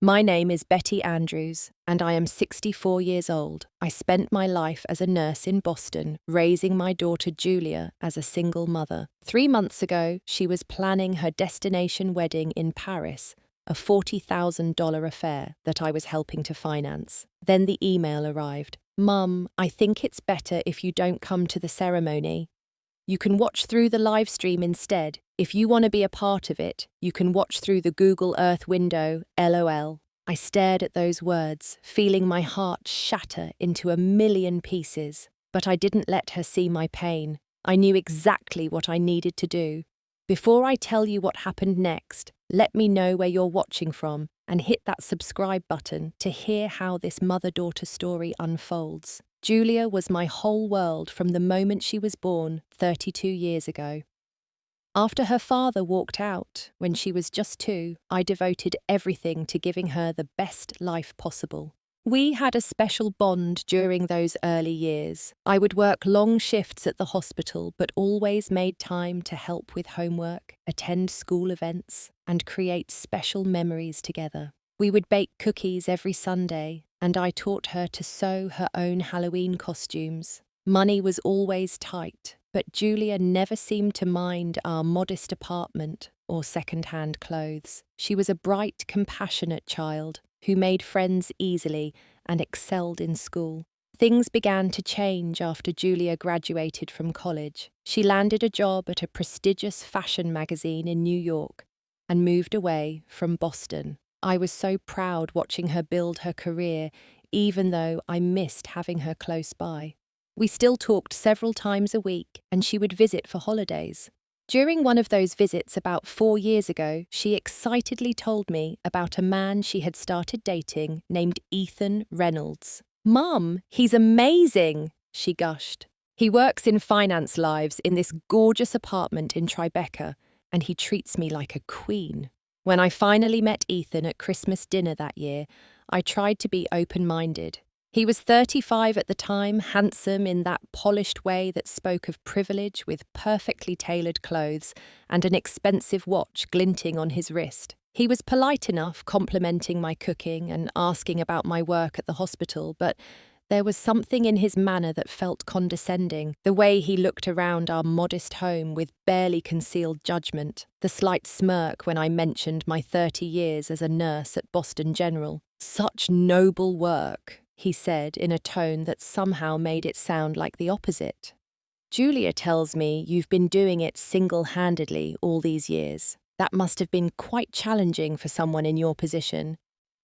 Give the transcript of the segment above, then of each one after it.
My name is Betty Andrews, and I am 64 years old. I spent my life as a nurse in Boston, raising my daughter Julia as a single mother. 3 months ago, she was planning her destination wedding in Paris, a $40,000 affair that I was helping to finance. Then the email arrived. "Mum, I think it's better if you don't come to the ceremony. You can watch through the live stream instead. If you want to be a part of it, you can watch through the Google Earth window, LOL." I stared at those words, feeling my heart shatter into a million pieces. But I didn't let her see my pain. I knew exactly what I needed to do. Before I tell you what happened next, let me know where you're watching from and hit that subscribe button to hear how this mother-daughter story unfolds. Julia was my whole world from the moment she was born 32 years ago. After her father walked out when she was just 2, I devoted everything to giving her the best life possible. We had a special bond during those early years. I would work long shifts at the hospital, but always made time to help with homework, attend school events, and create special memories together. We would bake cookies every Sunday, and I taught her to sew her own Halloween costumes. Money was always tight, but Julia never seemed to mind our modest apartment or second-hand clothes. She was a bright, compassionate child who made friends easily and excelled in school. Things began to change after Julia graduated from college. She landed a job at a prestigious fashion magazine in New York and moved away from Boston. I was so proud watching her build her career, even though I missed having her close by. We still talked several times a week, and she would visit for holidays. During one of those visits about 4 years ago, she excitedly told me about a man she had started dating named Ethan Reynolds. "Mum, he's amazing," she gushed. "He works in finance lives in this gorgeous apartment in Tribeca, and he treats me like a queen." When I finally met Ethan at Christmas dinner that year, I tried to be open-minded. He was 35 at the time, handsome in that polished way that spoke of privilege, with perfectly tailored clothes and an expensive watch glinting on his wrist. He was polite enough, complimenting my cooking and asking about my work at the hospital, but there was something in his manner that felt condescending, the way he looked around our modest home with barely concealed judgment, the slight smirk when I mentioned my 30 years as a nurse at Boston General. "Such noble work," he said in a tone that somehow made it sound like the opposite. "Julia tells me you've been doing it single-handedly all these years. That must have been quite challenging for someone in your position."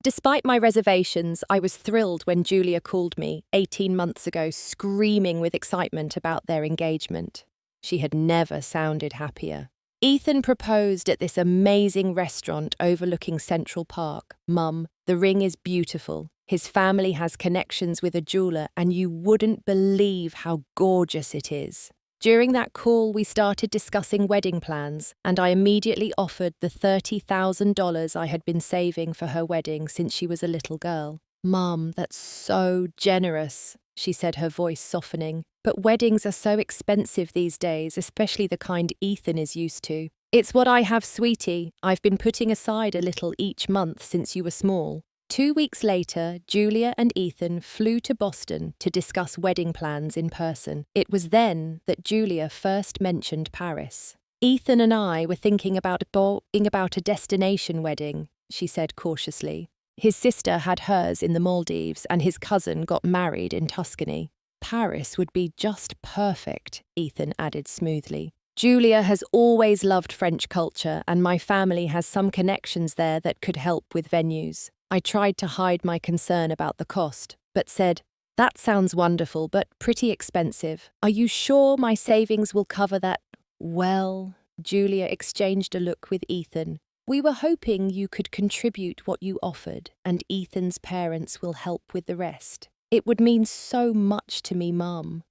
Despite my reservations, I was thrilled when Julia called me 18 months ago, screaming with excitement about their engagement. She had never sounded happier. "Ethan proposed at this amazing restaurant overlooking Central Park. Mum, the ring is beautiful. His family has connections with a jeweler, and you wouldn't believe how gorgeous it is." During that call, we started discussing wedding plans, and I immediately offered the $30,000 I had been saving for her wedding since she was a little girl. "Mum, that's so generous," she said, her voice softening. "But weddings are so expensive these days, especially the kind Ethan is used to." "It's what I have, sweetie. I've been putting aside a little each month since you were small." 2 weeks later, Julia and Ethan flew to Boston to discuss wedding plans in person. It was then that Julia first mentioned Paris. "Ethan and I were thinking about a destination wedding," she said cautiously. "His sister had hers in the Maldives, and his cousin got married in Tuscany." "Paris would be just perfect," Ethan added smoothly. "Julia has always loved French culture, and my family has some connections there that could help with venues." I tried to hide my concern about the cost, but said, "That sounds wonderful, but pretty expensive. Are you sure my savings will cover that?" "Well," Julia exchanged a look with Ethan, "we were hoping you could contribute what you offered, and Ethan's parents will help with the rest. It would mean so much to me, Mum."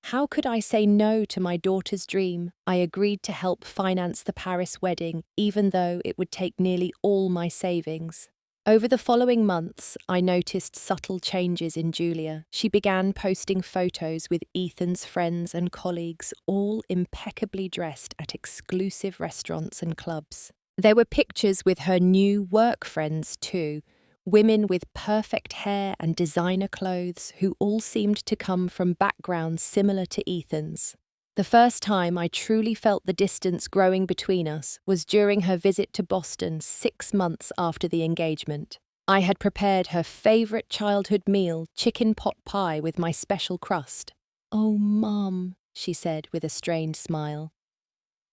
How could I say no to my daughter's dream? I agreed to help finance the Paris wedding, even though it would take nearly all my savings. Over the following months, I noticed subtle changes in Julia. She began posting photos with Ethan's friends and colleagues, all impeccably dressed at exclusive restaurants and clubs. There were pictures with her new work friends too, women with perfect hair and designer clothes who all seemed to come from backgrounds similar to Ethan's. The first time I truly felt the distance growing between us was during her visit to Boston 6 months after the engagement. I had prepared her favorite childhood meal, chicken pot pie with my special crust. "Oh, Mum," she said with a strained smile.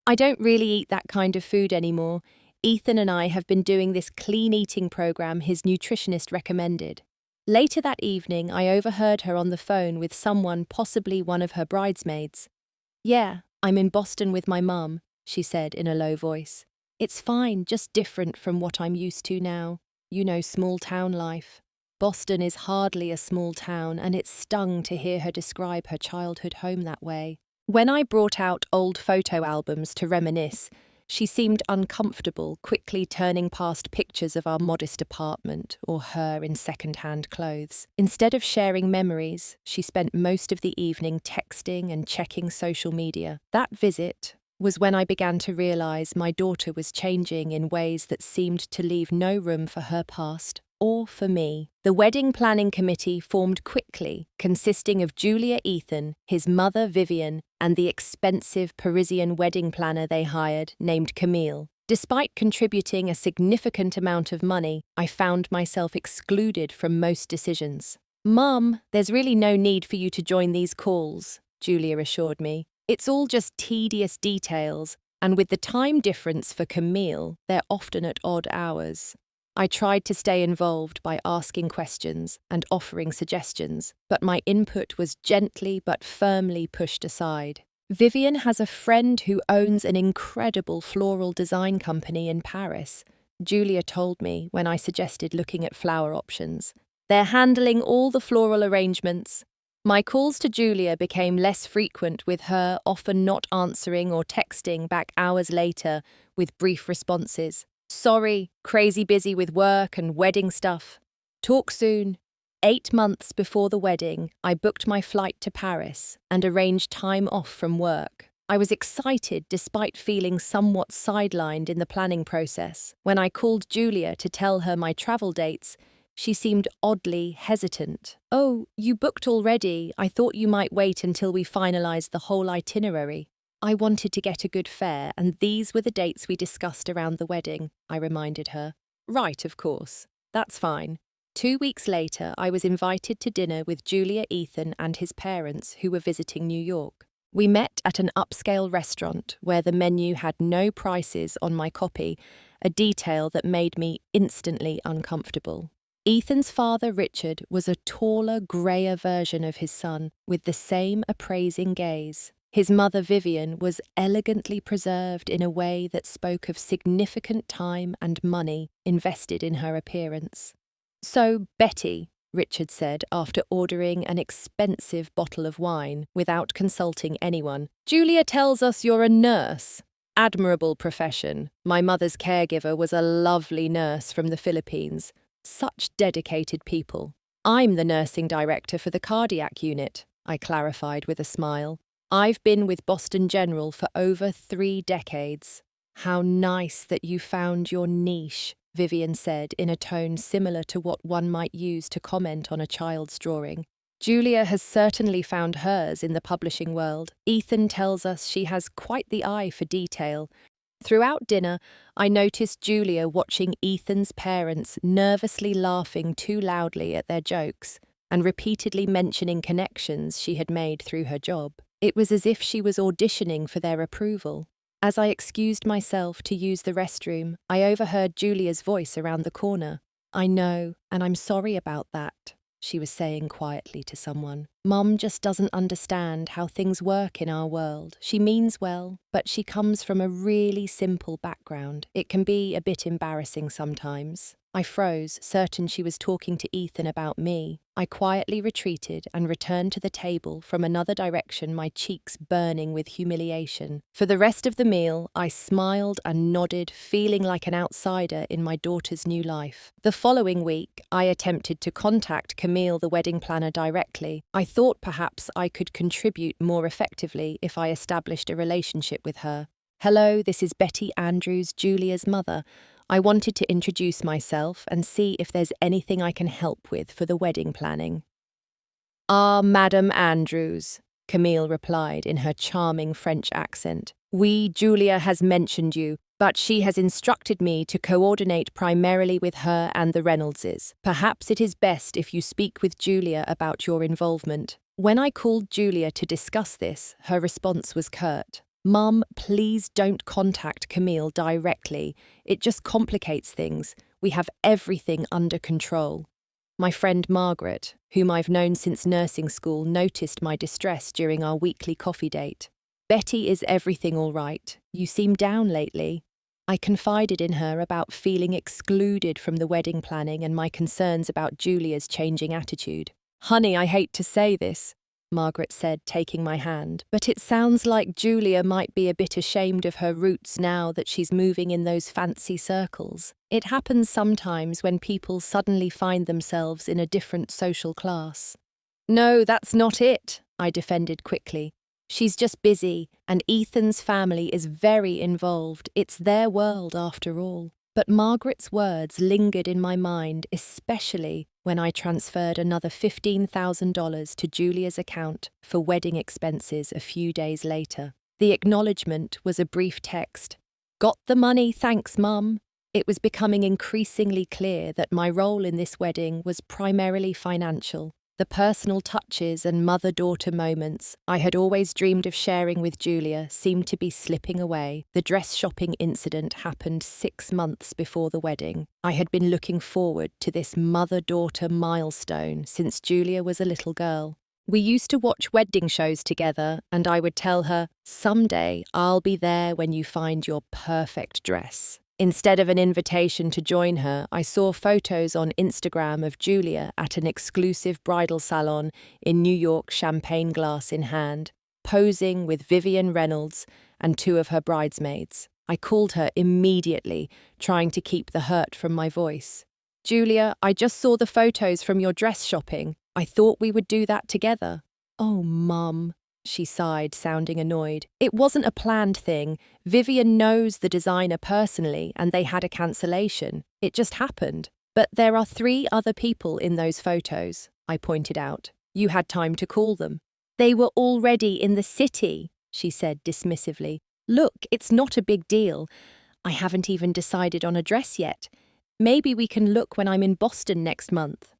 "I don't really eat that kind of food anymore. Ethan and I have been doing this clean eating program his nutritionist recommended." Later that evening, I overheard her on the phone with someone, possibly one of her bridesmaids. "Yeah, I'm in Boston with my mum," she said in a low voice. "It's fine, just different from what I'm used to now. You know, small town life." Boston is hardly a small town, and it stung to hear her describe her childhood home that way. When I brought out old photo albums to reminisce, she seemed uncomfortable, quickly turning past pictures of our modest apartment or her in second-hand clothes. Instead of sharing memories, she spent most of the evening texting and checking social media. That visit was when I began to realize my daughter was changing in ways that seemed to leave no room for her past or for me. The wedding planning committee formed quickly, consisting of Julia Ethan, his mother Vivian, and the expensive Parisian wedding planner they hired, named Camille. Despite contributing a significant amount of money, I found myself excluded from most decisions. "Mum, there's really no need for you to join these calls," Julia assured me. "It's all just tedious details, and with the time difference for Camille, they're often at odd hours." I tried to stay involved by asking questions and offering suggestions, but my input was gently but firmly pushed aside. "Vivian has a friend who owns an incredible floral design company in Paris," Julia told me when I suggested looking at flower options. "They're handling all the floral arrangements." My calls to Julia became less frequent, with her often not answering or texting back hours later with brief responses. "Sorry, crazy busy with work and wedding stuff. Talk soon." 8 months before the wedding, I booked my flight to Paris and arranged time off from work. I was excited despite feeling somewhat sidelined in the planning process. When I called Julia to tell her my travel dates, she seemed oddly hesitant. "Oh, you booked already. I thought you might wait until we finalized the whole itinerary." "I wanted to get a good fare, and these were the dates we discussed around the wedding," I reminded her. "Right, of course. That's fine." 2 weeks later, I was invited to dinner with Julia Ethan and his parents, who were visiting New York. We met at an upscale restaurant where the menu had no prices on my copy, a detail that made me instantly uncomfortable. Ethan's father, Richard, was a taller, greyer version of his son, with the same appraising gaze. His mother, Vivian, was elegantly preserved in a way that spoke of significant time and money invested in her appearance. "So, Betty," Richard said after ordering an expensive bottle of wine without consulting anyone, "Julia tells us you're a nurse. Admirable profession. My mother's caregiver was a lovely nurse from the Philippines. Such dedicated people. I'm the nursing director for the cardiac unit," I clarified with a smile. "I've been with Boston General for over 3 decades. How nice that you found your niche," Vivian said in a tone similar to what one might use to comment on a child's drawing. "Julia has certainly found hers in the publishing world. Ethan tells us she has quite the eye for detail." Throughout dinner, I noticed Julia watching Ethan's parents nervously laughing too loudly at their jokes and repeatedly mentioning connections she had made through her job. It was as if she was auditioning for their approval. As I excused myself to use the restroom, I overheard Julia's voice around the corner. "I know, and I'm sorry about that," she was saying quietly to someone. "Mum just doesn't understand how things work in our world. She means well, but she comes from a really simple background. It can be a bit embarrassing sometimes." I froze, certain she was talking to Ethan about me. I quietly retreated and returned to the table from another direction, my cheeks burning with humiliation. For the rest of the meal, I smiled and nodded, feeling like an outsider in my daughter's new life. The following week, I attempted to contact Camille, the wedding planner, directly. I thought perhaps I could contribute more effectively if I established a relationship with her. "Hello, this is Betty Andrews, Julia's mother. I wanted to introduce myself and see if there's anything I can help with for the wedding planning. Ah, Madam Andrews, Camille replied in her charming French accent. Julia has mentioned you, but she has instructed me to coordinate primarily with her and the Reynoldses. Perhaps it is best if you speak with Julia about your involvement. When I called Julia to discuss this, her response was curt. Mum, please don't contact Camille directly. It just complicates things. We have everything under control. My friend Margaret, whom I've known since nursing school, noticed my distress during our weekly coffee date. Betty, is everything all right? You seem down lately. I confided in her about feeling excluded from the wedding planning and my concerns about Julia's changing attitude. Honey, I hate to say this, Margaret said, taking my hand, but it sounds like Julia might be a bit ashamed of her roots now that she's moving in those fancy circles. It happens sometimes when people suddenly find themselves in a different social class. No, that's not it, I defended quickly. She's just busy, and Ethan's family is very involved. It's their world after all. But Margaret's words lingered in my mind, especially when I transferred another $15,000 to Julia's account for wedding expenses a few days later. The acknowledgement was a brief text. Got the money, thanks, Mum. It was becoming increasingly clear that my role in this wedding was primarily financial. The personal touches and mother-daughter moments I had always dreamed of sharing with Julia seemed to be slipping away. The dress shopping incident happened 6 months before the wedding. I had been looking forward to this mother-daughter milestone since Julia was a little girl. We used to watch wedding shows together, and I would tell her, "Someday I'll be there when you find your perfect dress." Instead of an invitation to join her, I saw photos on Instagram of Julia at an exclusive bridal salon in New York, champagne glass in hand, posing with Vivian Reynolds and 2 of her bridesmaids. I called her immediately, trying to keep the hurt from my voice. Julia, I just saw the photos from your dress shopping. I thought we would do that together. Oh, Mum, she sighed, sounding annoyed. It wasn't a planned thing. Vivian knows the designer personally, and they had a cancellation. It just happened. But there are 3 other people in those photos, I pointed out. You had time to call them. They were already in the city, she said dismissively. Look, it's not a big deal. I haven't even decided on a dress yet. Maybe we can look when I'm in Boston next month.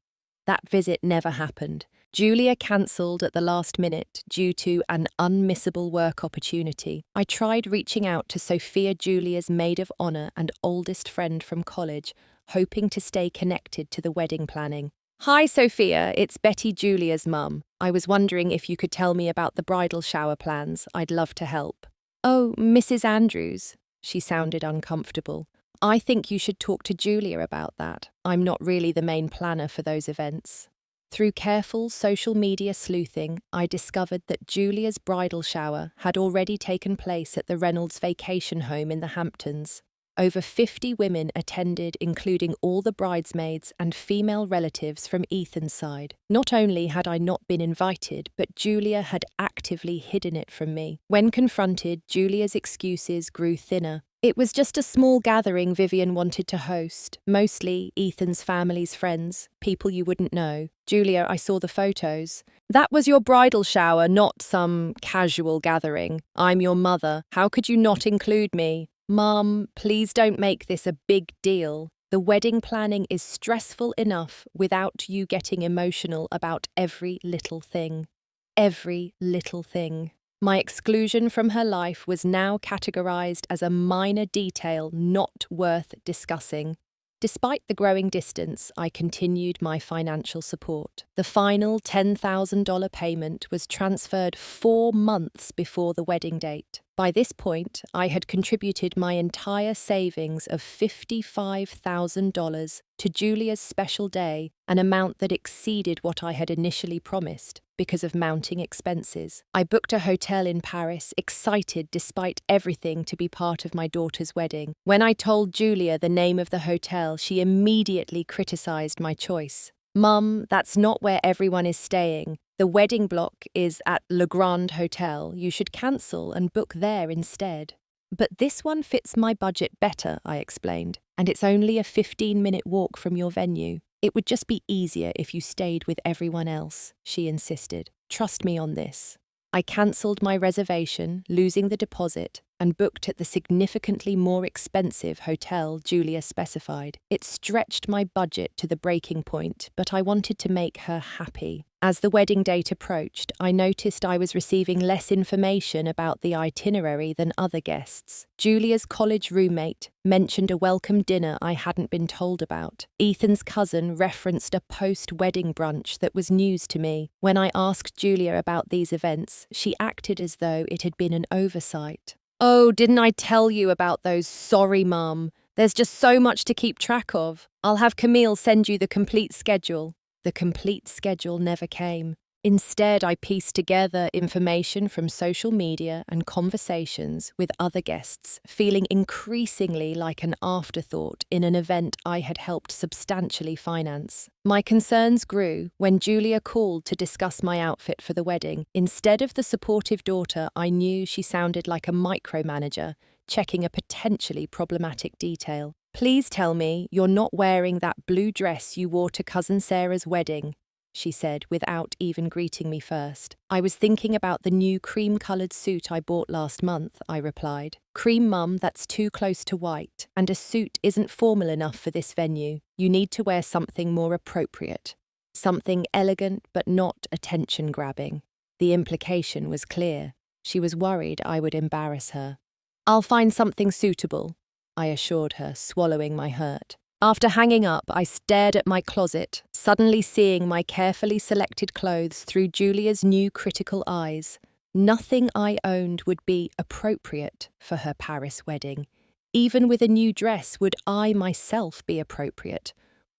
That visit never happened. Julia cancelled at the last minute due to an unmissable work opportunity. I tried reaching out to Sophia, Julia's maid of honour and oldest friend from college, hoping to stay connected to the wedding planning. Hi, Sophia, it's Betty, Julia's mum. I was wondering if you could tell me about the bridal shower plans. I'd love to help. Oh, Mrs. Andrews. She sounded uncomfortable. I think you should talk to Julia about that. I'm not really the main planner for those events. Through careful social media sleuthing, I discovered that Julia's bridal shower had already taken place at the Reynolds vacation home in the Hamptons. Over 50 women attended, including all the bridesmaids and female relatives from Ethan's side. Not only had I not been invited, but Julia had actively hidden it from me. When confronted, Julia's excuses grew thinner. It was just a small gathering Vivian wanted to host, mostly Ethan's family's friends, people you wouldn't know. Julia, I saw the photos. That was your bridal shower, not some casual gathering. I'm your mother. How could you not include me? Mum, please don't make this a big deal. The wedding planning is stressful enough without you getting emotional about every little thing. Every little thing. My exclusion from her life was now categorized as a minor detail not worth discussing. Despite the growing distance, I continued my financial support. The final $10,000 payment was transferred 4 months before the wedding date. By this point, I had contributed my entire savings of $55,000 to Julia's special day, an amount that exceeded what I had initially promised because of mounting expenses. I booked a hotel in Paris, excited despite everything to be part of my daughter's wedding. When I told Julia the name of the hotel, she immediately criticized my choice. Mum, that's not where everyone is staying. The wedding block is at Le Grand Hotel. You should cancel and book there instead. But this one fits my budget better, I explained. and it's only a 15-minute walk from your venue. It would just be easier if you stayed with everyone else, she insisted. Trust me on this. I cancelled my reservation, losing the deposit, and booked at the significantly more expensive hotel Julia specified. It stretched my budget to the breaking point, but I wanted to make her happy. As the wedding date approached, I noticed I was receiving less information about the itinerary than other guests. Julia's college roommate mentioned a welcome dinner I hadn't been told about. Ethan's cousin referenced a post-wedding brunch that was news to me. When I asked Julia about these events, she acted as though it had been an oversight. "Oh, didn't I tell you about those? Sorry, Mum. There's just so much to keep track of. I'll have Camille send you the complete schedule." The complete schedule never came. Instead, I pieced together information from social media and conversations with other guests, feeling increasingly like an afterthought in an event I had helped substantially finance. My concerns grew when Julia called to discuss my outfit for the wedding. Instead of the supportive daughter, I knew she sounded like a micromanager, checking a potentially problematic detail. "Please tell me you're not wearing that blue dress you wore to Cousin Sarah's wedding," she said without even greeting me first. "I was thinking about the new cream-coloured suit I bought last month," I replied. "Cream, Mum, that's too close to white, and a suit isn't formal enough for this venue. You need to wear something more appropriate. Something elegant but not attention-grabbing." The implication was clear. She was worried I would embarrass her. "I'll find something suitable," I assured her, swallowing my hurt. After hanging up, I stared at my closet, suddenly seeing my carefully selected clothes through Julia's new critical eyes. Nothing I owned would be appropriate for her Paris wedding. Even with a new dress, would I myself be appropriate?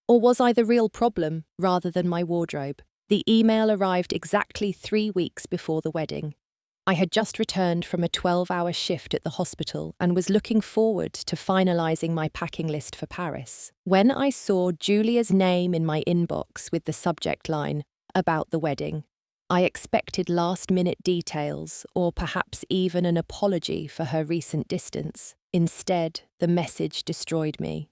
Or was I the real problem, rather than my wardrobe? The email arrived exactly 3 weeks before the wedding. I had just returned from a 12-hour shift at the hospital and was looking forward to finalising my packing list for Paris. When I saw Julia's name in my inbox with the subject line, "About the wedding," I expected last-minute details or perhaps even an apology for her recent distance. Instead, the message destroyed me.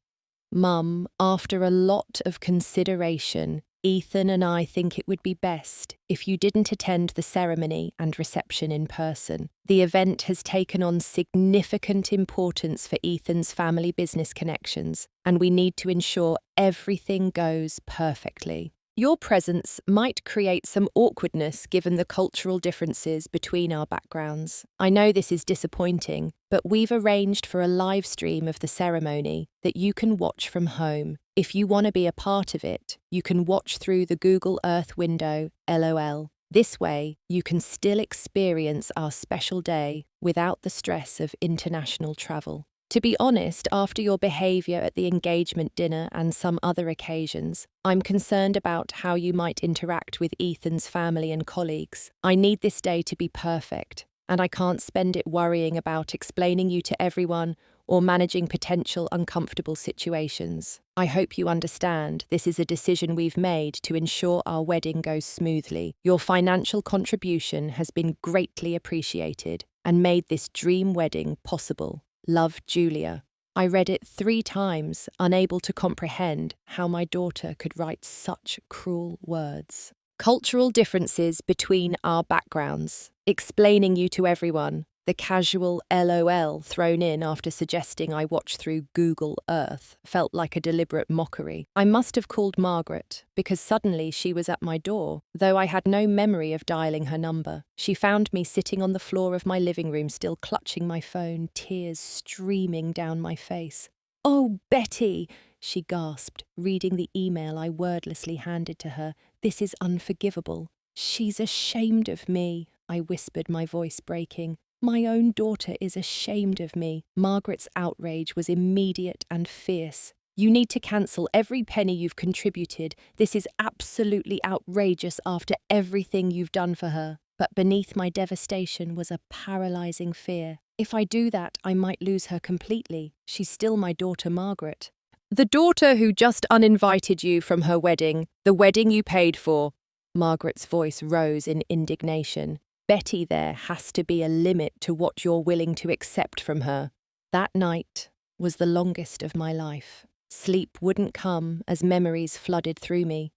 "Mum, after a lot of consideration, Ethan and I think it would be best if you didn't attend the ceremony and reception in person. The event has taken on significant importance for Ethan's family business connections, and we need to ensure everything goes perfectly. Your presence might create some awkwardness given the cultural differences between our backgrounds. I know this is disappointing, but we've arranged for a live stream of the ceremony that you can watch from home. If you want to be a part of it, you can watch through the Google Earth window, LOL. This way, you can still experience our special day without the stress of international travel. To be honest, after your behaviour at the engagement dinner and some other occasions, I'm concerned about how you might interact with Ethan's family and colleagues. I need this day to be perfect, and I can't spend it worrying about explaining you to everyone or managing potential uncomfortable situations. I hope you understand this is a decision we've made to ensure our wedding goes smoothly. Your financial contribution has been greatly appreciated and made this dream wedding possible. Love, Julia." I read it 3 times, unable to comprehend how my daughter could write such cruel words. "Cultural differences between our backgrounds. Explaining you to everyone." The casual LOL thrown in after suggesting I watch through Google Earth felt like a deliberate mockery. I must have called Margaret, because suddenly she was at my door, though I had no memory of dialing her number. She found me sitting on the floor of my living room, still clutching my phone, tears streaming down my face. "Oh, Betty," she gasped, reading the email I wordlessly handed to her. "This is unforgivable." "She's ashamed of me," I whispered, my voice breaking. "My own daughter is ashamed of me." Margaret's outrage was immediate and fierce. "You need to cancel every penny you've contributed. This is absolutely outrageous after everything you've done for her." But beneath my devastation was a paralysing fear. If I do that, I might lose her completely. She's still my daughter, Margaret. "The daughter who just uninvited you from her wedding, the wedding you paid for." Margaret's voice rose in indignation. "Betty, there has to be a limit to what you're willing to accept from her." That night, was the longest of my life. Sleep wouldn't come as memories flooded through me.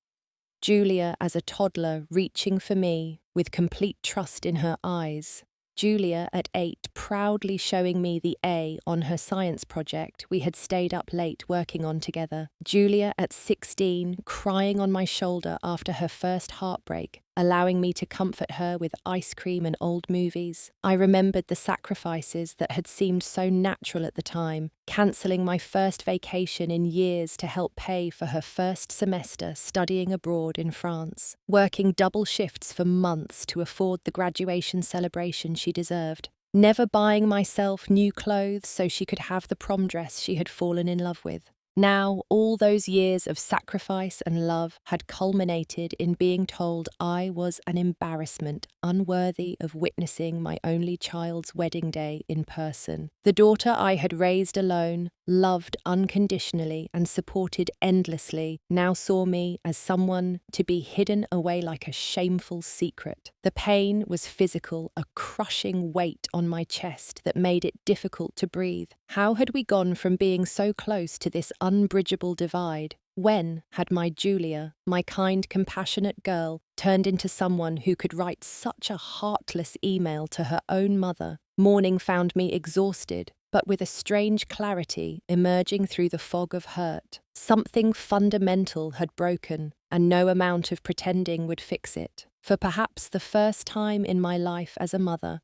Julia as a toddler reaching for me with complete trust in her eyes. Julia at 8 proudly showing me the A on her science project we had stayed up late working on together. Julia at 16 crying on my shoulder after her first heartbreak, allowing me to comfort her with ice cream and old movies. I remembered the sacrifices that had seemed so natural at the time, cancelling my first vacation in years to help pay for her first semester studying abroad in France, working double shifts for months to afford the graduation celebration she deserved, never buying myself new clothes so she could have the prom dress she had fallen in love with. Now, all those years of sacrifice and love had culminated in being told I was an embarrassment, unworthy of witnessing my only child's wedding day in person. The daughter I had raised alone, loved unconditionally and supported endlessly, now saw me as someone to be hidden away like a shameful secret. The pain was physical, a crushing weight on my chest that made it difficult to breathe. How had we gone from being so close to this unbridgeable divide? When had my Julia, my kind, compassionate girl, turned into someone who could write such a heartless email to her own mother? Morning found me exhausted, but with a strange clarity emerging through the fog of hurt. Something fundamental had broken, and no amount of pretending would fix it. For perhaps the first time in my life as a mother,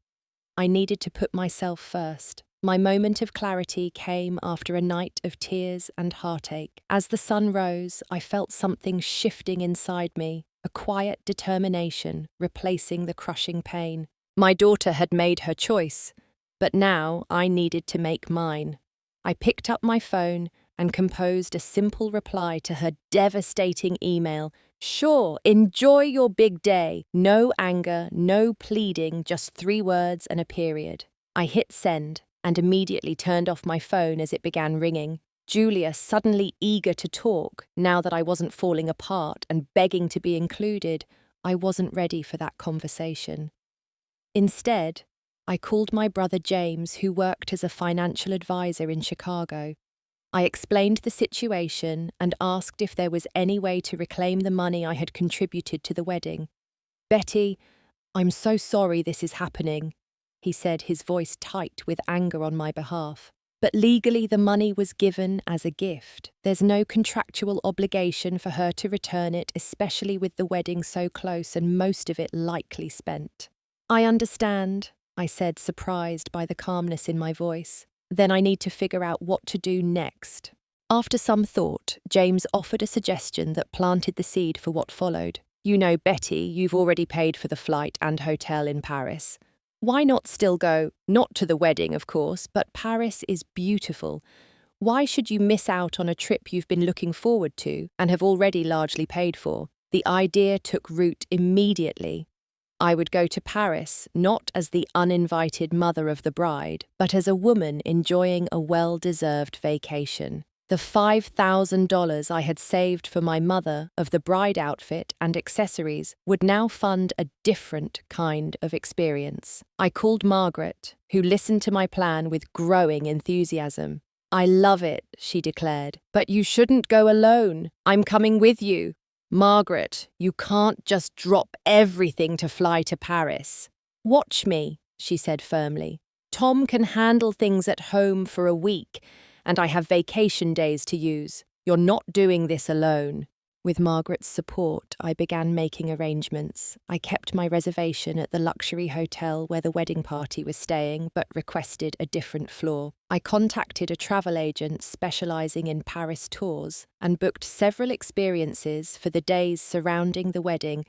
I needed to put myself first. My moment of clarity came after a night of tears and heartache. As the sun rose, I felt something shifting inside me, a quiet determination replacing the crushing pain. My daughter had made her choice, but now I needed to make mine. I picked up my phone and composed a simple reply to her devastating email. Sure, enjoy your big day. No anger, no pleading, just 3 words and a period. I hit send and immediately turned off my phone as it began ringing. Julia suddenly eager to talk, now that I wasn't falling apart and begging to be included. I wasn't ready for that conversation. Instead, I called my brother James, who worked as a financial advisor in Chicago. I explained the situation and asked if there was any way to reclaim the money I had contributed to the wedding. "Betty, I'm so sorry this is happening," he said, his voice tight with anger on my behalf. "But legally the money was given as a gift. There's no contractual obligation for her to return it, especially with the wedding so close and most of it likely spent." "I understand," I said, surprised by the calmness in my voice. "Then I need to figure out what to do next." After some thought, James offered a suggestion that planted the seed for what followed. "You know, Betty, you've already paid for the flight and hotel in Paris. Why not still go, not to the wedding, of course, but Paris is beautiful. Why should you miss out on a trip you've been looking forward to and have already largely paid for?" The idea took root immediately. I would go to Paris, not as the uninvited mother of the bride, but as a woman enjoying a well-deserved vacation. The $5,000 I had saved for my mother of the bride outfit and accessories would now fund a different kind of experience. I called Margaret, who listened to my plan with growing enthusiasm. "I love it," she declared, "but you shouldn't go alone. I'm coming with you." "Margaret, you can't just drop everything to fly to Paris." "Watch me," she said firmly. "Tom can handle things at home for a week, and I have vacation days to use. You're not doing this alone." With Margaret's support, I began making arrangements. I kept my reservation at the luxury hotel where the wedding party was staying, but requested a different floor. I contacted a travel agent specializing in Paris tours and booked several experiences for the days surrounding the wedding,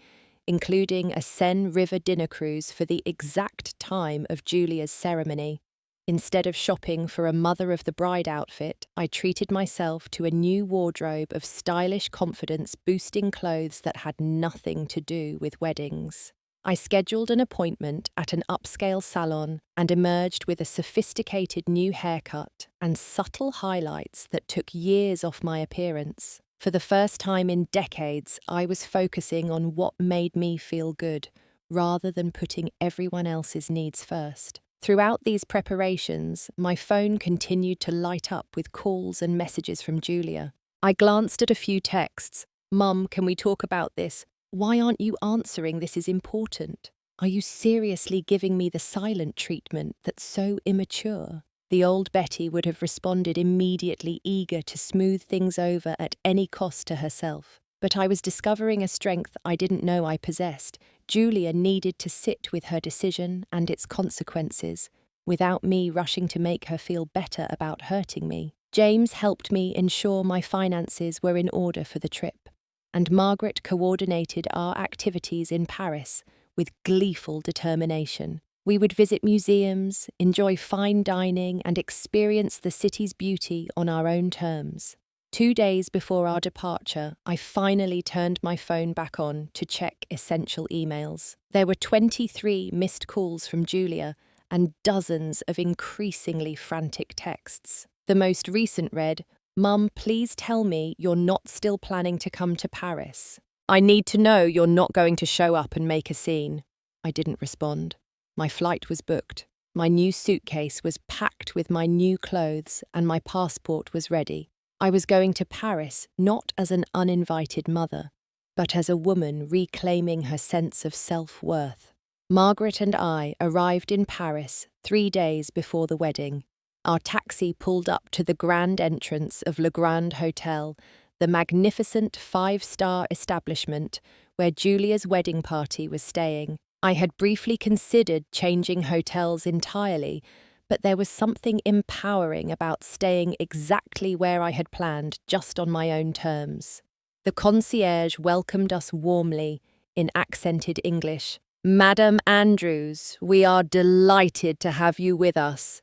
including a Seine River dinner cruise for the exact time of Julia's ceremony. Instead of shopping for a mother of the bride outfit, I treated myself to a new wardrobe of stylish confidence-boosting clothes that had nothing to do with weddings. I scheduled an appointment at an upscale salon and emerged with a sophisticated new haircut and subtle highlights that took years off my appearance. For the first time in decades, I was focusing on what made me feel good, rather than putting everyone else's needs first. Throughout these preparations, my phone continued to light up with calls and messages from Julia. I glanced at a few texts. "Mum, can we talk about this? Why aren't you answering? This is important. Are you seriously giving me the silent treatment that's so immature?" The old Betty would have responded immediately, eager to smooth things over at any cost to herself. But I was discovering a strength I didn't know I possessed. Julia needed to sit with her decision and its consequences, without me rushing to make her feel better about hurting me. James helped me ensure my finances were in order for the trip, and Margaret coordinated our activities in Paris with gleeful determination. We would visit museums, enjoy fine dining, and experience the city's beauty on our own terms. 2 days before our departure, I finally turned my phone back on to check essential emails. There were 23 missed calls from Julia and dozens of increasingly frantic texts. The most recent read, "Mum, please tell me you're not still planning to come to Paris. I need to know you're not going to show up and make a scene." I didn't respond. My flight was booked. My new suitcase was packed with my new clothes and my passport was ready. I was going to Paris not as an uninvited mother, but as a woman reclaiming her sense of self-worth. Margaret and I arrived in Paris 3 days before the wedding. Our taxi pulled up to the grand entrance of Le Grand Hotel, the magnificent 5-star establishment where Julia's wedding party was staying. I had briefly considered changing hotels entirely, but there was something empowering about staying exactly where I had planned, just on my own terms. The concierge welcomed us warmly, in accented English. "Madam Andrews, we are delighted to have you with us.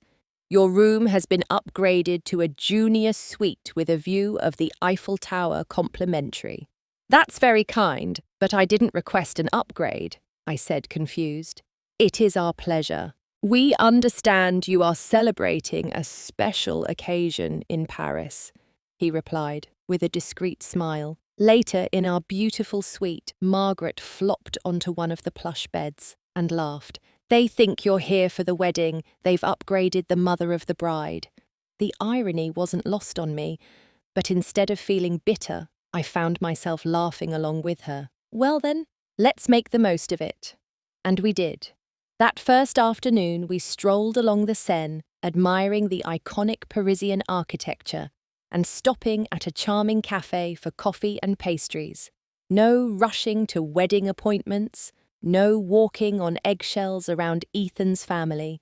Your room has been upgraded to a junior suite with a view of the Eiffel Tower complimentary." "That's very kind, but I didn't request an upgrade," I said, confused. "It is our pleasure. We understand you are celebrating a special occasion in Paris," he replied, with a discreet smile. Later, in our beautiful suite, Margaret flopped onto one of the plush beds and laughed. "They think you're here for the wedding. They've upgraded the mother of the bride." The irony wasn't lost on me, but instead of feeling bitter, I found myself laughing along with her. "Well then, let's make the most of it." And we did. That first afternoon, we strolled along the Seine, admiring the iconic Parisian architecture and stopping at a charming cafe for coffee and pastries. No rushing to wedding appointments, no walking on eggshells around Ethan's family.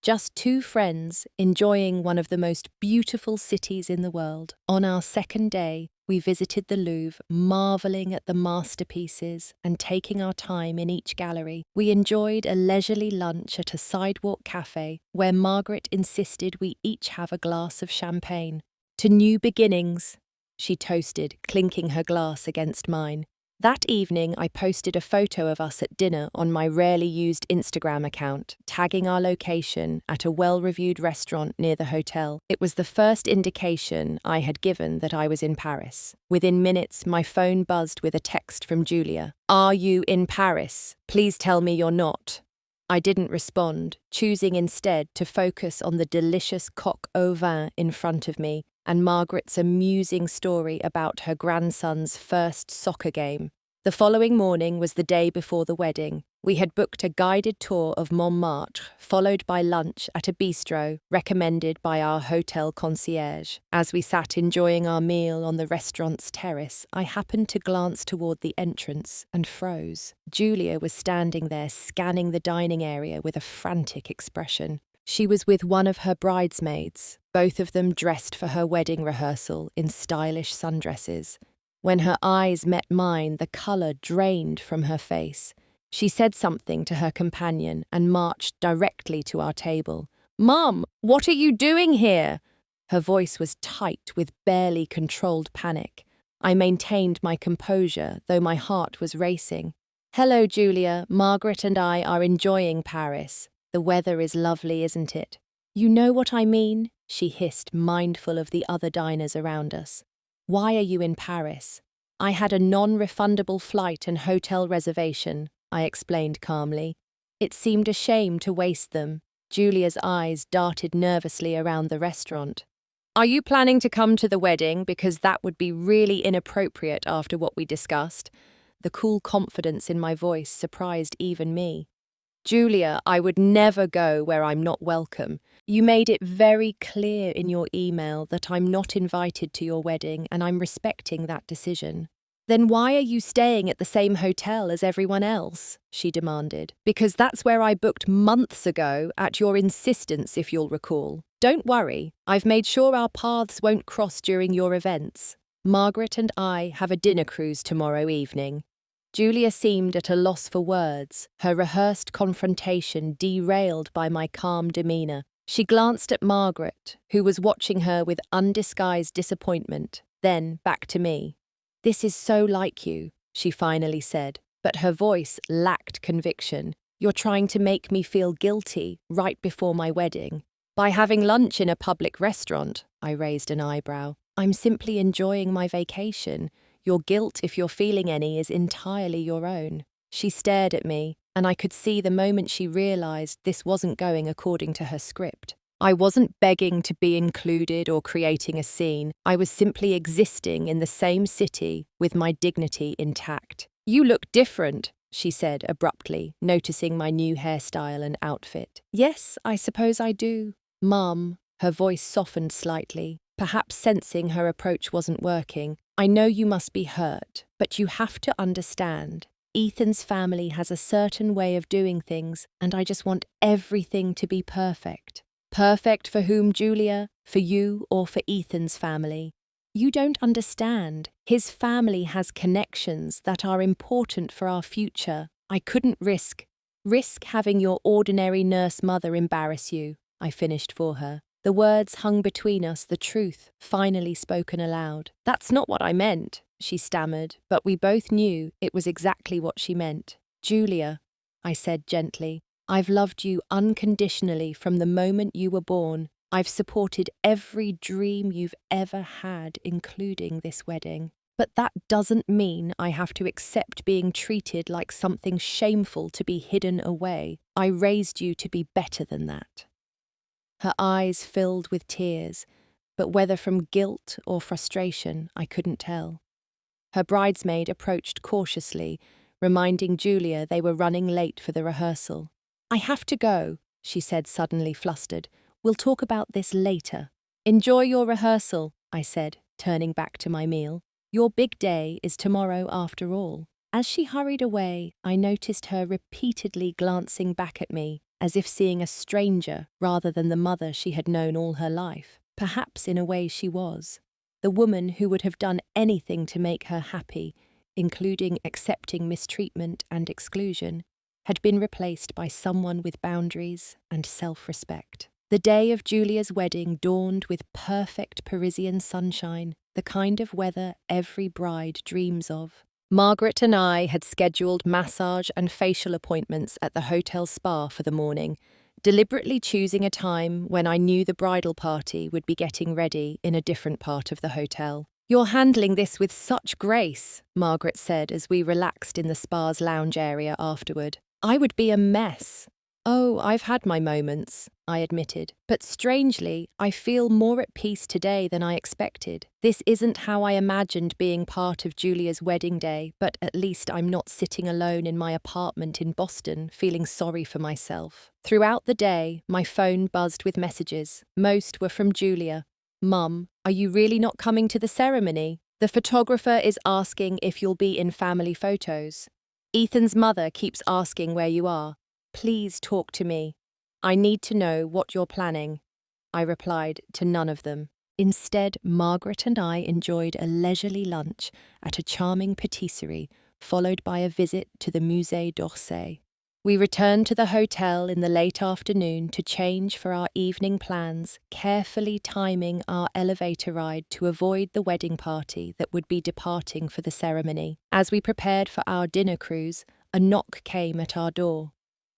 Just 2 friends enjoying one of the most beautiful cities in the world. On our second day, we visited the Louvre, marvelling at the masterpieces and taking our time in each gallery. We enjoyed a leisurely lunch at a sidewalk cafe where Margaret insisted we each have a glass of champagne. "To new beginnings," she toasted, clinking her glass against mine. That evening, I posted a photo of us at dinner on my rarely used Instagram account, tagging our location at a well-reviewed restaurant near the hotel. It was the first indication I had given that I was in Paris. Within minutes, my phone buzzed with a text from Julia. "Are you in Paris? Please tell me you're not." I didn't respond, choosing instead to focus on the delicious coq au vin in front of me and Margaret's amusing story about her grandson's first soccer game. The following morning was the day before the wedding. We had booked a guided tour of Montmartre, followed by lunch at a bistro recommended by our hotel concierge. As we sat enjoying our meal on the restaurant's terrace, I happened to glance toward the entrance and froze. Julia was standing there scanning the dining area with a frantic expression. She was with one of her bridesmaids, both of them dressed for her wedding rehearsal in stylish sundresses. When her eyes met mine, the colour drained from her face. She said something to her companion and marched directly to our table. "Mum, what are you doing here?" Her voice was tight with barely controlled panic. I maintained my composure, though my heart was racing. "Hello, Julia. Margaret and I are enjoying Paris. The weather is lovely, isn't it?" "You know what I mean?" she hissed, mindful of the other diners around us. "Why are you in Paris?" "I had a non-refundable flight and hotel reservation," I explained calmly. "It seemed a shame to waste them." Julia's eyes darted nervously around the restaurant. Are you planning to come to the wedding? Because that would be really inappropriate after what we discussed. The cool confidence in my voice surprised even me. Julia, I would never go where I'm not welcome. You made it very clear in your email that I'm not invited to your wedding, and I'm respecting that decision. Then why are you staying at the same hotel as everyone else? She demanded. Because that's where I booked months ago, at your insistence, if you'll recall. Don't worry, I've made sure our paths won't cross during your events. Margaret and I have a dinner cruise tomorrow evening. Julia seemed at a loss for words, her rehearsed confrontation derailed by my calm demeanour. She glanced at Margaret, who was watching her with undisguised disappointment, then back to me. This is so like you, she finally said, but her voice lacked conviction. You're trying to make me feel guilty right before my wedding. By having lunch in a public restaurant, I raised an eyebrow. I'm simply enjoying my vacation. Your guilt, if you're feeling any, is entirely your own. She stared at me, and I could see the moment she realised this wasn't going according to her script. I wasn't begging to be included or creating a scene. I was simply existing in the same city with my dignity intact. You look different, she said abruptly, noticing my new hairstyle and outfit. Yes, I suppose I do. Mum, her voice softened slightly, perhaps sensing her approach wasn't working. I know you must be hurt, but you have to understand. Ethan's family has a certain way of doing things, and I just want everything to be perfect. Perfect for whom, Julia? For you or for Ethan's family? You don't understand. His family has connections that are important for our future. I couldn't risk having your ordinary nurse mother embarrass you, I finished for her. The words hung between us, the truth finally spoken aloud. That's not what I meant, she stammered, but we both knew it was exactly what she meant. Julia, I said gently, I've loved you unconditionally from the moment you were born. I've supported every dream you've ever had, including this wedding. But that doesn't mean I have to accept being treated like something shameful to be hidden away. I raised you to be better than that. Her eyes filled with tears, but whether from guilt or frustration, I couldn't tell. Her bridesmaid approached cautiously, reminding Julia they were running late for the rehearsal. I have to go, she said, suddenly flustered. We'll talk about this later. Enjoy your rehearsal, I said, turning back to my meal. Your big day is tomorrow after all. As she hurried away, I noticed her repeatedly glancing back at me, as if seeing a stranger rather than the mother she had known all her life. Perhaps in a way she was. The woman who would have done anything to make her happy, including accepting mistreatment and exclusion, had been replaced by someone with boundaries and self-respect. The day of Julia's wedding dawned with perfect Parisian sunshine, the kind of weather every bride dreams of. Margaret and I had scheduled massage and facial appointments at the hotel spa for the morning, deliberately choosing a time when I knew the bridal party would be getting ready in a different part of the hotel. You're handling this with such grace, Margaret said as we relaxed in the spa's lounge area afterward. I would be a mess. Oh, I've had my moments, I admitted. But strangely, I feel more at peace today than I expected. This isn't how I imagined being part of Julia's wedding day, but at least I'm not sitting alone in my apartment in Boston, feeling sorry for myself. Throughout the day, my phone buzzed with messages. Most were from Julia. Mum, are you really not coming to the ceremony? The photographer is asking if you'll be in family photos. Ethan's mother keeps asking where you are. Please talk to me. I need to know what you're planning. I replied to none of them. Instead, Margaret and I enjoyed a leisurely lunch at a charming patisserie, followed by a visit to the Musée d'Orsay. We returned to the hotel in the late afternoon to change for our evening plans, carefully timing our elevator ride to avoid the wedding party that would be departing for the ceremony. As we prepared for our dinner cruise, a knock came at our door.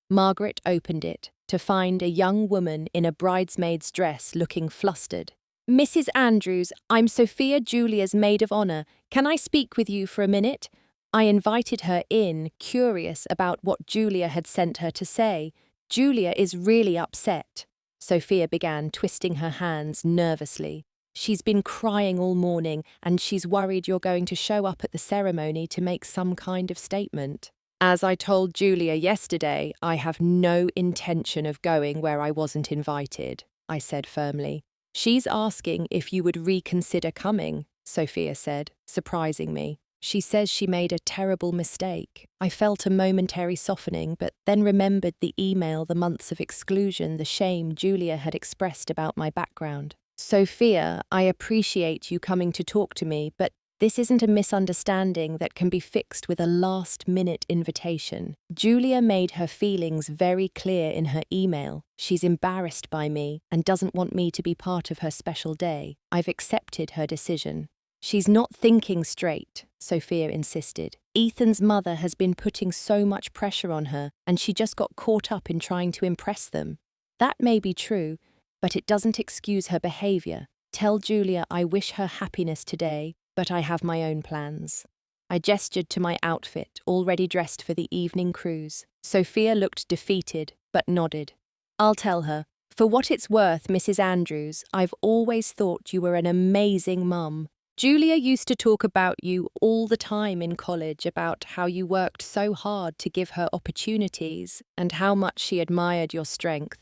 Margaret opened it to find a young woman in a bridesmaid's dress looking flustered. Mrs. Andrews, I'm Sophia, Julia's maid of honor. Can I speak with you for a minute? I invited her in, curious about what Julia had sent her to say. Julia is really upset. Sophia began, twisting her hands nervously. She's been crying all morning, and she's worried you're going to show up at the ceremony to make some kind of statement. As I told Julia yesterday, I have no intention of going where I wasn't invited, I said firmly. She's asking if you would reconsider coming, Sophia said, surprising me. She says she made a terrible mistake. I felt a momentary softening, but then remembered the email, the months of exclusion, the shame Julia had expressed about my background. Sophia, I appreciate you coming to talk to me, but this isn't a misunderstanding that can be fixed with a last-minute invitation. Julia made her feelings very clear in her email. She's embarrassed by me and doesn't want me to be part of her special day. I've accepted her decision. She's not thinking straight, Sophia insisted. Ethan's mother has been putting so much pressure on her, and she just got caught up in trying to impress them. That may be true, but it doesn't excuse her behavior. Tell Julia I wish her happiness today, but I have my own plans. I gestured to my outfit, already dressed for the evening cruise. Sophia looked defeated, but nodded. I'll tell her. For what it's worth, Mrs. Andrews, I've always thought you were an amazing mum. Julia used to talk about you all the time in college, about how you worked so hard to give her opportunities and how much she admired your strength.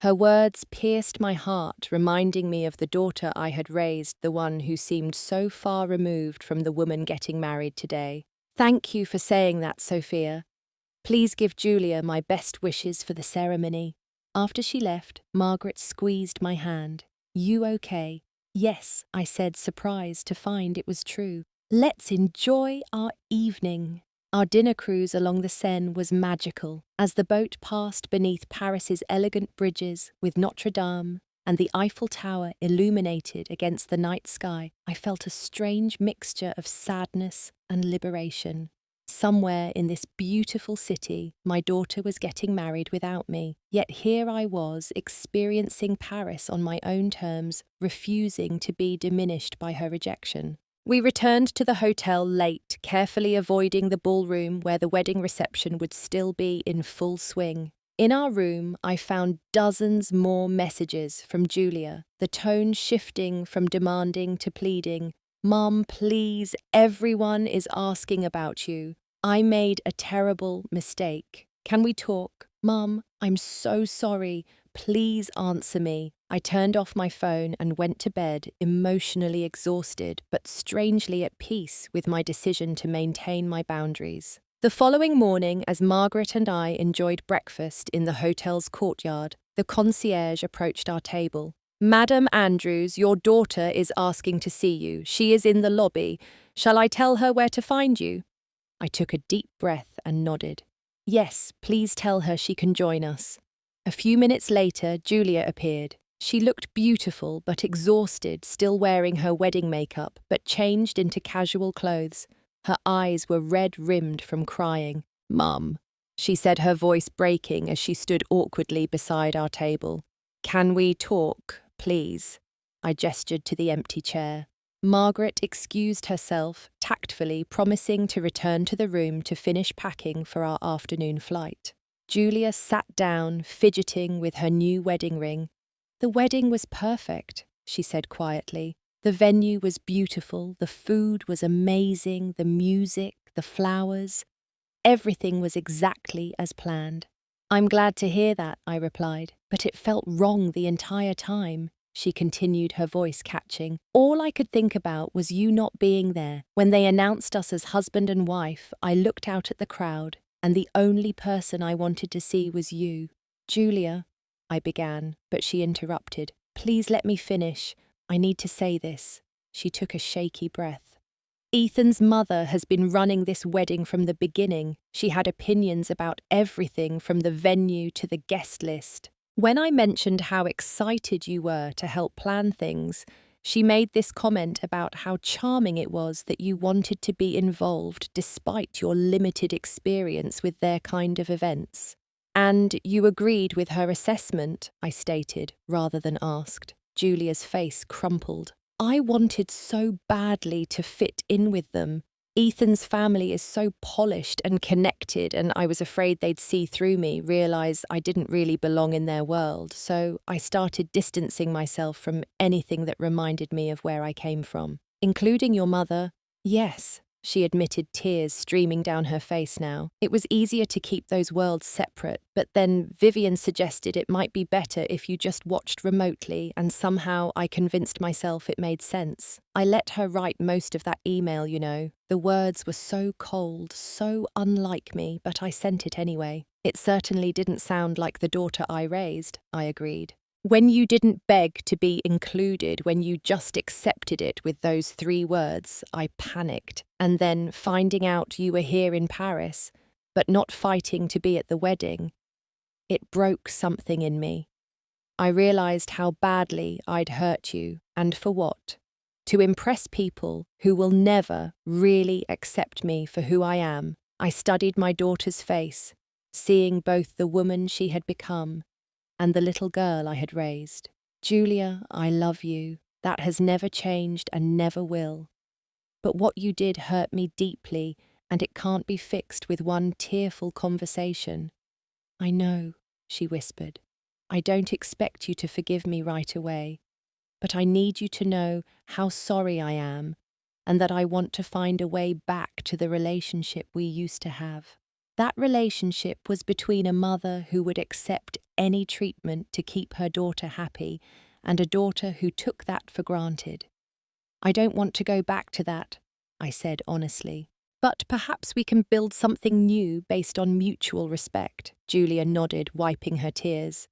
Her words pierced my heart, reminding me of the daughter I had raised, the one who seemed so far removed from the woman getting married today. Thank you for saying that, Sophia. Please give Julia my best wishes for the ceremony. After she left, Margaret squeezed my hand. You okay? Yes, I said, surprised to find it was true. Let's enjoy our evening. Our dinner cruise along the Seine was magical. As the boat passed beneath Paris's elegant bridges with Notre Dame and the Eiffel Tower illuminated against the night sky, I felt a strange mixture of sadness and liberation. Somewhere in this beautiful city, my daughter was getting married without me, yet here I was experiencing Paris on my own terms, refusing to be diminished by her rejection. We returned to the hotel late, carefully avoiding the ballroom where the wedding reception would still be in full swing. In our room, I found dozens more messages from Julia, the tone shifting from demanding to pleading. Mum, please, everyone is asking about you. I made a terrible mistake. Can we talk? Mum, I'm so sorry. Please answer me. I turned off my phone and went to bed, emotionally exhausted, but strangely at peace with my decision to maintain my boundaries. The following morning, as Margaret and I enjoyed breakfast in the hotel's courtyard, the concierge approached our table. Madam Andrews, your daughter is asking to see you. She is in the lobby. Shall I tell her where to find you? I took a deep breath and nodded. Yes, please tell her she can join us. A few minutes later, Julia appeared. She looked beautiful but exhausted, still wearing her wedding makeup, but changed into casual clothes. Her eyes were red-rimmed from crying. Mum, she said, her voice breaking as she stood awkwardly beside our table. Can we talk, please? I gestured to the empty chair. Margaret excused herself, tactfully promising to return to the room to finish packing for our afternoon flight. Julia sat down, fidgeting with her new wedding ring. The wedding was perfect, she said quietly. The venue was beautiful, the food was amazing, the music, the flowers. Everything was exactly as planned. I'm glad to hear that, I replied, but it felt wrong the entire time. She continued, her voice catching. All I could think about was you not being there. When they announced us as husband and wife, I looked out at the crowd, and the only person I wanted to see was you. Julia, I began, but she interrupted. Please let me finish. I need to say this. She took a shaky breath. Ethan's mother has been running this wedding from the beginning. She had opinions about everything from the venue to the guest list. When I mentioned how excited you were to help plan things, she made this comment about how charming it was that you wanted to be involved despite your limited experience with their kind of events. And you agreed with her assessment, I stated, rather than asked. Julia's face crumpled. I wanted so badly to fit in with them. Ethan's family is so polished and connected, and I was afraid they'd see through me, realize I didn't really belong in their world, so I started distancing myself from anything that reminded me of where I came from. Including your mother? Yes, she admitted, tears streaming down her face now. It was easier to keep those worlds separate, but then Vivian suggested it might be better if you just watched remotely, and somehow I convinced myself it made sense. I let her write most of that email, you know. The words were so cold, so unlike me, but I sent it anyway. It certainly didn't sound like the daughter I raised, I agreed. When you didn't beg to be included, when you just accepted it with those 3 words, I panicked. And then finding out you were here in Paris, but not fighting to be at the wedding, it broke something in me. I realized how badly I'd hurt you, and for what? To impress people who will never really accept me for who I am. I studied my daughter's face, seeing both the woman she had become and the little girl I had raised. Julia, I love you. That has never changed and never will. But what you did hurt me deeply, and it can't be fixed with one tearful conversation. I know, she whispered. I don't expect you to forgive me right away, but I need you to know how sorry I am, and that I want to find a way back to the relationship we used to have. That relationship was between a mother who would accept any treatment to keep her daughter happy and a daughter who took that for granted. I don't want to go back to that, I said honestly. But perhaps we can build something new based on mutual respect, Julia nodded, wiping her tears.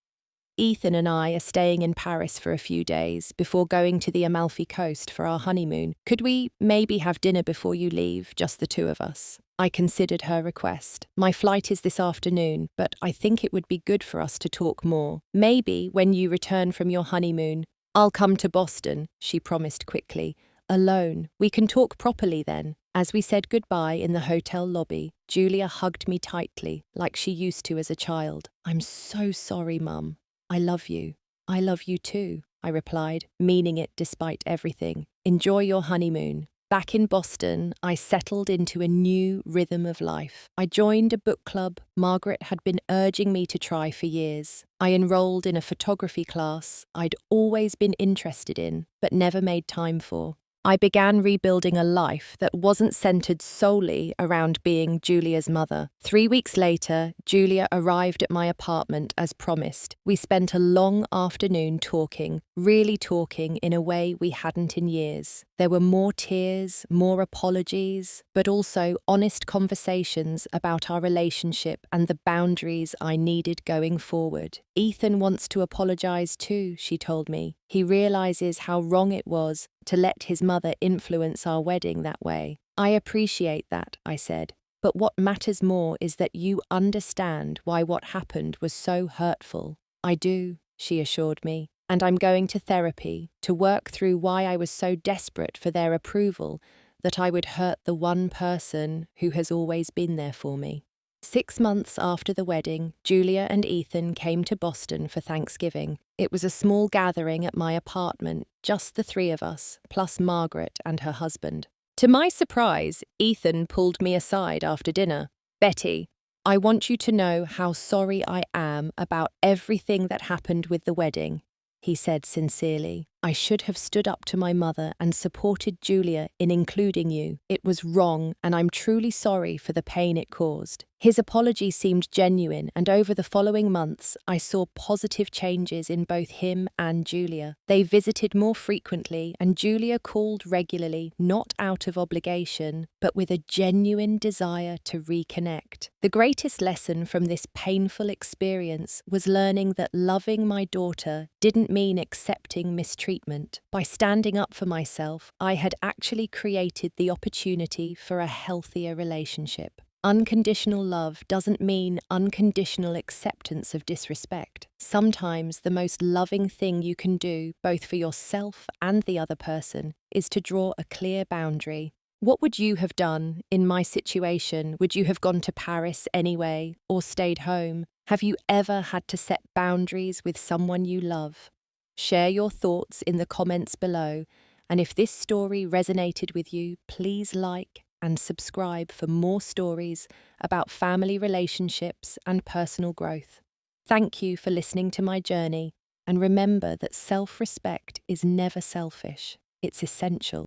Ethan and I are staying in Paris for a few days before going to the Amalfi Coast for our honeymoon. Could we maybe have dinner before you leave, just the 2 of us? I considered her request. My flight is this afternoon, but I think it would be good for us to talk more. Maybe when you return from your honeymoon. I'll come to Boston, she promised quickly. Alone. We can talk properly then. As we said goodbye in the hotel lobby, Julia hugged me tightly, like she used to as a child. I'm so sorry, Mum. I love you. I love you too, I replied, meaning it despite everything. Enjoy your honeymoon. Back in Boston, I settled into a new rhythm of life. I joined a book club Margaret had been urging me to try for years. I enrolled in a photography class I'd always been interested in, but never made time for. I began rebuilding a life that wasn't centered solely around being Julia's mother. 3 weeks later, Julia arrived at my apartment as promised. We spent a long afternoon talking, really talking in a way we hadn't in years. There were more tears, more apologies, but also honest conversations about our relationship and the boundaries I needed going forward. Ethan wants to apologize too, she told me. He realizes how wrong it was to let his mother influence our wedding that way. I appreciate that, I said, but what matters more is that you understand why what happened was so hurtful. I do, she assured me, and I'm going to therapy to work through why I was so desperate for their approval that I would hurt the one person who has always been there for me. 6 months after the wedding, Julia and Ethan came to Boston for Thanksgiving. It was a small gathering at my apartment, just the 3 of us, plus Margaret and her husband. To my surprise, Ethan pulled me aside after dinner. Betty, I want you to know how sorry I am about everything that happened with the wedding, he said sincerely. I should have stood up to my mother and supported Julia in including you. It was wrong, and I'm truly sorry for the pain it caused. His apology seemed genuine, and over the following months, I saw positive changes in both him and Julia. They visited more frequently, and Julia called regularly, not out of obligation, but with a genuine desire to reconnect. The greatest lesson from this painful experience was learning that loving my daughter didn't mean accepting mistreatment. By standing up for myself, I had actually created the opportunity for a healthier relationship. Unconditional love doesn't mean unconditional acceptance of disrespect. Sometimes the most loving thing you can do, both for yourself and the other person, is to draw a clear boundary. What would you have done in my situation? Would you have gone to Paris anyway, or stayed home? Have you ever had to set boundaries with someone you love? Share your thoughts in the comments below, and if this story resonated with you, please like and subscribe for more stories about family relationships and personal growth. Thank you for listening to my journey, and remember that self-respect is never selfish, it's essential.